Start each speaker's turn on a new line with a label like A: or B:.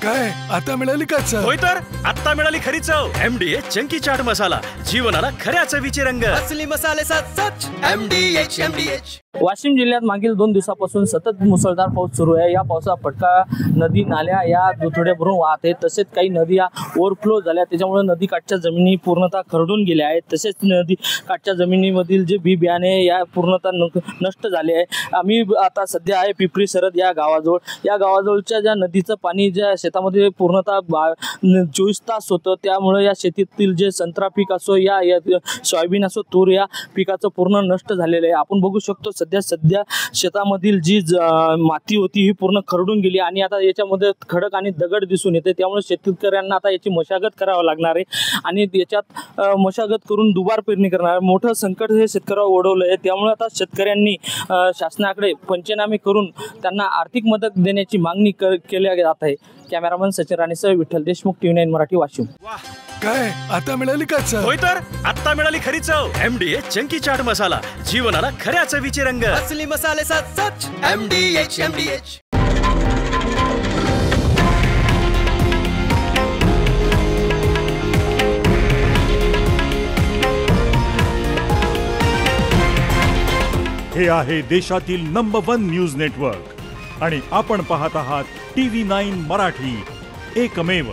A: काय आता मिळाली का चव?
B: होय तर आता मिळाली खरी चव. MDH चंकी चाट मसाला, जीवनाला खऱ्या चवीची रंग.
C: असली मसाले साथ सच MDH.
D: वाशिम जिल्ह्यात मागील 2 दिवसापासून सतत मुसळधार पाऊस सुरू आहे. या पावसाचा फटका नदी नाल्या या दुथड्या भरून वाहत आहेत. तसेच काही नद्या ओव्हरफ्लो झाल्या, त्याच्यामुळे नदीकाठच्या जमिनी पूर्णतः खरडून गेल्या आहेत. तसेच नदी काठच्या जमिनीमधील जे बी बियाणे या पूर्णतः नष्ट झाले आहे. आम्ही आता सध्या आहे पिपरी सरद या गावाजवळ. या गावाजवळच्या ज्या नदीचं पाणी ज्या शेतामध्ये पूर्णतः 24 तास होतं, त्यामुळे या शेतीतील जे संत्रा पीक असो या सोयाबीन असो तूर या पिकाचं पूर्ण नष्ट झालेलं आहे. आपण बघू शकतो सध्या शेतामधील जी माती होती ही पूर्ण खरडून गेली आणि आता याच्यामध्ये खडक आणि दगड दिसून येते. त्यामुळे शेतकऱ्यांना आता याची मशागत करावं लागणार आहे आणि याच्यात मशागत करून दुबार पेरणी करणार. मोठं संकट हे शेतकऱ्यावर ओढवलं आहे. त्यामुळे आता शेतकऱ्यांनी शासनाकडे पंचनामे करून त्यांना आर्थिक मदत देण्याची मागणी केली जात आहे. कॅमेरामन सचिन राणेसह विठ्ठल देशमुख, TV9 मराठी, वाशिम.
A: काय आता मिळाली का चव?
B: होय तर आता मिळाली खरी चव. MDH चंकी चाट मसाला, जीवनाला खऱ्या चवीची रंग.
C: असली मसाले साथ सच MDH.
E: हे आहे देशातील नंबर 1 न्यूज नेटवर्क आणि आपण पाहत आहात TV9 मराठी, एकमेव.